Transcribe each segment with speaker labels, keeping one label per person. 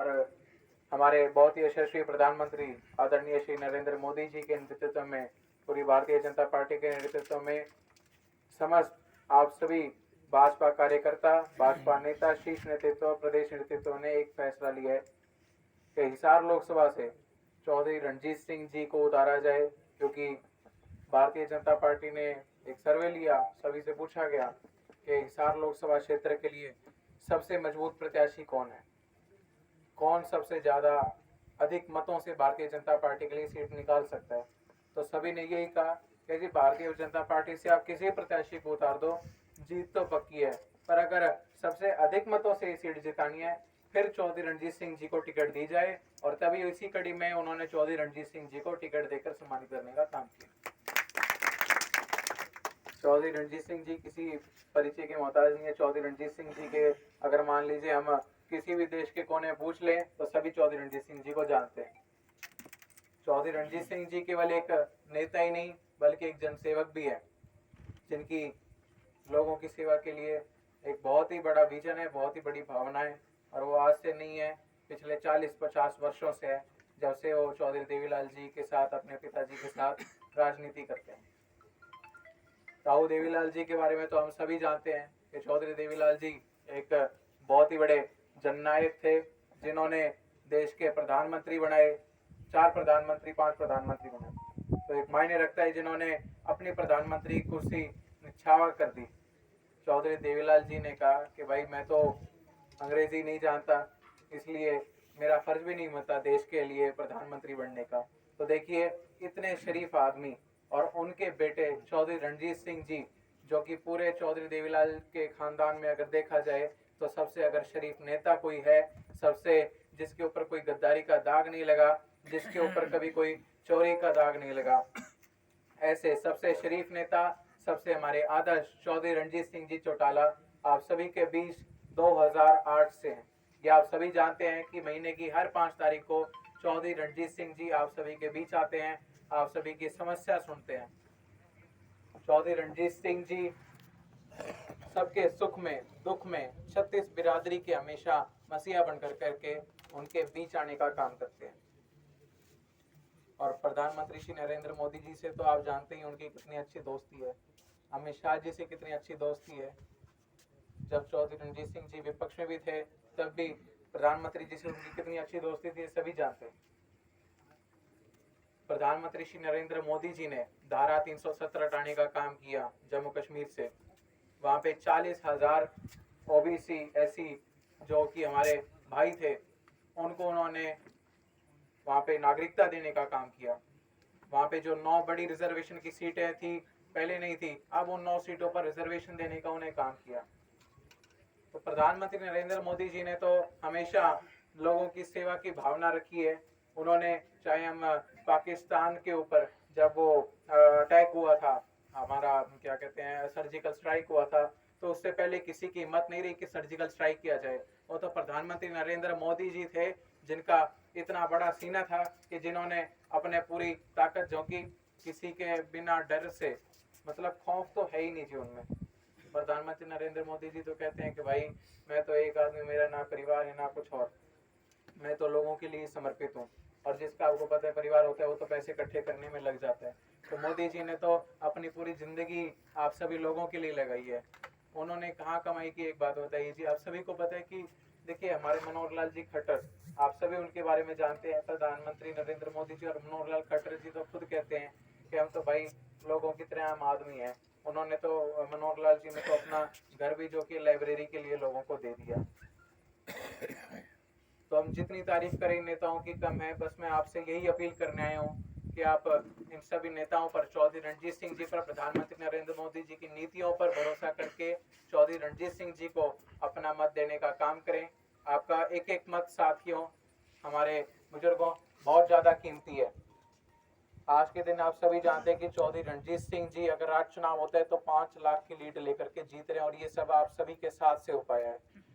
Speaker 1: और हमारे बहुत ही यशस्वी प्रधानमंत्री आदरणीय श्री नरेंद्र मोदी जी के नेतृत्व में, पूरी भारतीय जनता पार्टी के नेतृत्व में समस्त आप सभी भाजपा कार्यकर्ता, भाजपा नेता, शीर्ष नेतृत्व, प्रदेश नेतृत्व ने एक फैसला लिया है कि हिसार लोकसभा से चौधरी रणजीत सिंह जी को उतारा जाए, क्योंकि भारतीय जनता पार्टी ने एक सर्वे लिया, सभी से पूछा गया कि हिसार लोकसभा क्षेत्र के लिए सबसे मजबूत प्रत्याशी कौन है, कौन सबसे ज्यादा अधिक मतों से भारतीय जनता पार्टी के लिए सीट निकाल सकता है। तो सभी ने यही कहा कि जी भारतीय जनता पार्टी से आप किसी प्रत्याशी को उतार दो, जीत तो पक्की है, पर अगर सबसे अधिक मतों से सीट जितानी है फिर चौधरी रणजीत सिंह जी को टिकट दी जाए। और तभी इसी कड़ी में उन्होंने चौधरी रणजीत सिंह जी को टिकट देकर सम्मानित करने का काम किया। चौधरी रणजीत सिंह जी किसी परिचय के मोहताज नहीं है। चौधरी रणजीत सिंह जी के अगर मान लीजिए हम किसी भी देश के कोने पूछ लें तो सभी चौधरी रणजीत सिंह जी को जानते हैं। चौधरी रणजीत सिंह जी केवल एक नेता ही नहीं बल्कि एक जनसेवक भी है, जिनकी लोगों की सेवा के लिए एक बहुत ही बड़ा विजन है, बहुत ही बड़ी भावना है। और वो आज से नहीं है, पिछले 40-50 वर्षों से है, जब से वो चौधरी देवीलाल जी के साथ, अपने पिताजी के साथ राजनीति करते हैं। ताऊ देवीलाल जी के बारे में तो हम सभी जानते हैं कि चौधरी देवीलाल जी एक बहुत ही बड़े जननायक थे, जिन्होंने देश के प्रधानमंत्री बनाए, 4 प्रधानमंत्री, 5 प्रधानमंत्री बनाए। तो एक मायने रखता है जिन्होंने अपनी प्रधानमंत्री कुर्सी निछावर कर दी। चौधरी देवीलाल जी ने कहा कि भाई मैं तो अंग्रेजी नहीं जानता, इसलिए मेरा फर्ज भी नहीं बनता देश के लिए प्रधानमंत्री बनने का। तो देखिए इतने शरीफ आदमी और उनके बेटे चौधरी रणजीत सिंह जी, जो कि पूरे चौधरी देवीलाल के खानदान में अगर देखा जाए तो सबसे अगर शरीफ नेता कोई है, सबसे जिसके ऊपर कोई गद्दारी का दाग नहीं लगा, जिसके ऊपर कभी कोई चोरी का दाग नहीं लगा, ऐसे सबसे शरीफ नेता, सबसे हमारे आदर्श चौधरी रणजीत सिंह जी चौटाला आप सभी के बीच 2008 से हैं। ये आप सभी जानते हैं कि महीने की हर 5 तारीख को चौधरी रणजीत सिंह जी आप सभी के बीच आते हैं, आप सभी की समस्या सुनते हैं। चौधरी रणजीत सिंह जी सबके सुख में दुख में 36 बिरादरी के हमेशा मसीहा बनकर करके उनके बीच आने का काम करते हैं। और प्रधानमंत्री श्री नरेंद्र मोदी जी से तो आप जानते ही उनकी कितनी अच्छी दोस्ती है, अमित शाह जी से कितनी अच्छी दोस्ती है। जब चौधरी रणजीत सिंह जी विपक्ष में भी थे तब भी प्रधानमंत्री जी से उनकी कितनी अच्छी दोस्ती थी, सभी जानते हैं। प्रधानमंत्री श्री नरेंद्र मोदी जी ने धारा 370 हटाने का काम किया जम्मू कश्मीर से। वहां पे 40,000 ओबीसी एससी जो कि हमारे भाई थे, उनको उन्होंने वहां पे नागरिकता देने का काम किया। वहां पे जो 9 बड़ी रिजर्वेशन की सीटें थी, पहले नहीं थी, अब उन 9 सीटों पर रिजर्वेशन देने का उन्हें काम किया। तो प्रधानमंत्री नरेंद्र मोदी जी ने तो हमेशा लोगों की सेवा की भावना रखी है। उन्होंने चाहे हम पाकिस्तान के ऊपर जब वो अटैक हुआ था, हमारा क्या कहते हैं सर्जिकल स्ट्राइक हुआ था, तो उससे पहले किसी की हिम्मत नहीं रही कि सर्जिकल स्ट्राइक किया जाए। वो तो प्रधानमंत्री नरेंद्र मोदी जी थे जिनका इतना बड़ा सीना था कि जिन्होंने अपने पूरी ताकत झोंकी, किसी के बिना डर से, मतलब खौफ तो है ही नहीं जी उनमें। प्रधानमंत्री नरेंद्र मोदी जी तो कहते हैं कि भाई मैं तो एक आदमी, मेरा ना परिवार है ना कुछ और, मैं तो लोगों के लिए समर्पित हूँ। और जिसका आपको पता है परिवार होता है वो तो पैसे इकट्ठे करने में लग जाता है। तो मोदी जी ने तो अपनी पूरी जिंदगी आप सभी लोगों के लिए लगाई है। उन्होंने कहाँ कमाई की, एक बात बताइए जी। आप सभी को पता है कि देखिए हमारे मनोहर लाल जी खट्टर, आप सभी उनके बारे में जानते हैं। प्रधानमंत्री नरेंद्र मोदी जी और मनोहर लाल खट्टर जी तो खुद कहते हैं कि हम तो भाई लोगों की तरह आम आदमी है। उन्होंने तो, मनोहर लाल जी ने तो अपना घर भी जो कि लाइब्रेरी के लिए लोगों को दे दिया। तो हम जितनी तारीफ करें नेताओं की कम है। बस मैं आपसे यही अपील करने आया हूँ कि आप इन सभी नेताओं पर, चौधरी रणजीत सिंह जी पर, प्रधानमंत्री नरेंद्र मोदी जी की नीतियों पर भरोसा करके चौधरी रणजीत सिंह जी को अपना मत देने का काम करें। आपका एक एक मत साथियों, हमारे बुजुर्गों, बहुत ज्यादा कीमती है। आज के दिन आप सभी जानते हैं कि चौधरी रणजीत सिंह जी अगर आज चुनाव होता है तो 5 लाख की लीड लेकर के जीत रहे हैं, और ये सब आप सभी के साथ से हो पाया है।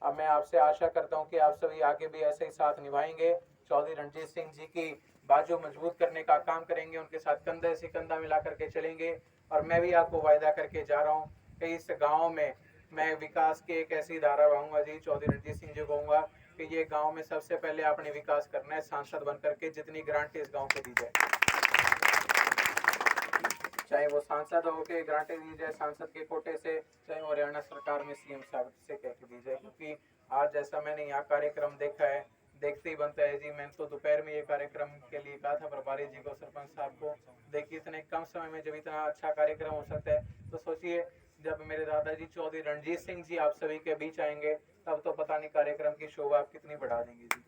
Speaker 1: अब मैं आपसे आशा करता हूं कि आप सभी आगे भी ऐसे ही साथ निभाएंगे, चौधरी रणजीत सिंह जी की बाजू मजबूत करने का काम करेंगे, उनके साथ कंधे से कंधा मिला करके चलेंगे। और मैं भी आपको वायदा करके जा रहा हूँ कि इस गाँव में मैं विकास की एक ऐसी धारा बहाऊंगा जी, चौधरी रणजीत सिंह जी कहूँगा कि ये गांव में सबसे पहले आपने विकास करना है सांसद बन करके, जितनी ग्रांटें इस गांव को दी जाए, चाहे वो सांसद होके ग्रांटें दी जाए सांसद के कोटे से, चाहे वो हरियाणा सरकार में सीएम साहब से कह के दी जाए। क्योंकि आज जैसा मैंने यहाँ कार्यक्रम देखा है, देखते ही बनता है जी। मैंने तो दोपहर में ये कार्यक्रम के लिए कहा था प्रभारी जी को, सरपंच साहब को, देखिए इतने कम समय में जब इतना अच्छा कार्यक्रम हो सकता है, तो सोचिए जब मेरे दादाजी चौधरी रणजीत सिंह जी आप सभी के बीच आएंगे, तब तो पता नहीं कार्यक्रम की शोभा आप कितनी बढ़ा देंगे जी।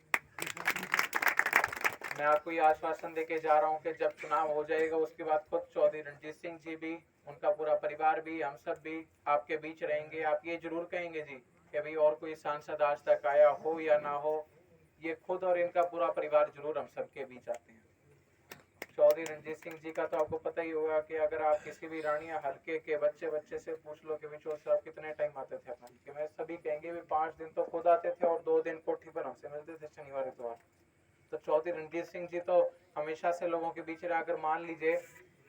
Speaker 1: मैं आपको ये आश्वासन देके जा रहा हूँ कि जब चुनाव हो जाएगा उसके बाद खुद चौधरी रणजीत सिंह जी भी, उनका पूरा परिवार भी, हम सब भी आपके बीच रहेंगे। आप ये जरूर कहेंगे जी कि भाई और कोई सांसद आज तक आया हो या ना हो, ये खुद और इनका पूरा परिवार जरूर हम सबके बीच आते हैं। चौधरी रणजीत सिंह जी का तो आपको पता ही होगा कि अगर आप किसी भी रानिया हल्के के बच्चे से पूछ लो कि विचोर साहब कितने टाइम आते थे अपना, कि मैं सभी कहेंगे भी 5 दिन तो खुद आते थे और 2 दिन कोठी पर हमसे मिलते थे शनिवार इतवार। तो चौधरी रणजीत सिंह जी तो हमेशा से लोगों के बीच रहे। अगर मान लीजिए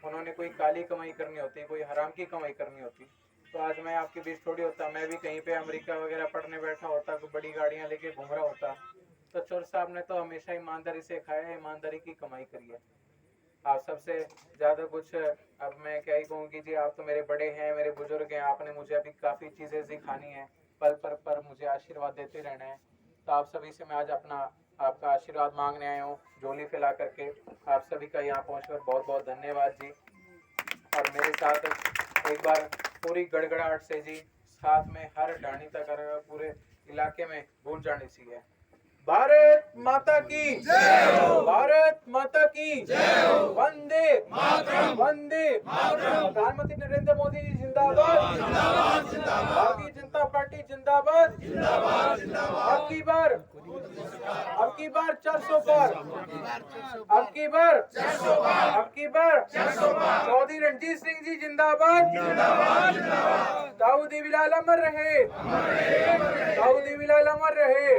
Speaker 1: उन्होंने कोई काली कमाई करनी होती, कोई हराम की कमाई करनी होती, तो आज मैं आपके बीच थोड़ी होता, मैं भी कहीं पे अमेरिका वगैरह पढ़ने बैठा होता, कोई बड़ी गाड़ियां लेके घूम रहा होता। तो चोर साहब ने तो हमेशा ईमानदारी से खाया है, ईमानदारी की कमाई करी है। आप सबसे ज्यादा कुछ अब मैं क्या ही कहूँगी जी, आप तो मेरे बड़े हैं, मेरे बुजुर्ग हैं, आपने मुझे अभी काफी चीजें सिखानी है, पल पर मुझे आशीर्वाद देते रहना है। तो आप सभी से मैं आज आपका आशीर्वाद मांगने आया हूँ, झोली फैला करके। आप सभी का यहाँ पहुँचकर बहुत बहुत धन्यवाद जी। और मेरे साथ एक बार पूरी गड़गड़ाहट से जी, साथ में हर डाणी तक पूरे इलाके में गूंज जानी चाहिए, भारत माता की जय, भारत माता की जय, वंदे मातरम, वंदे मातरम। प्रधानमंत्री नरेंद्र मोदी जी जिंदाबाद, जिंदाबाद, जिंदाबाद। भारतीय जनता पार्टी जिंदाबाद, जिंदाबाद, जिंदाबाद। अब की बार 400 पार, अब की बार 400 पार, अब की बार 400 पार। चौधरी रणजीत सिंह जी जिंदाबाद, जिंदाबाद, जिंदाबाद। दाऊदी बिलाल अमर रहे, दाऊदी बिलाल अमर रहे।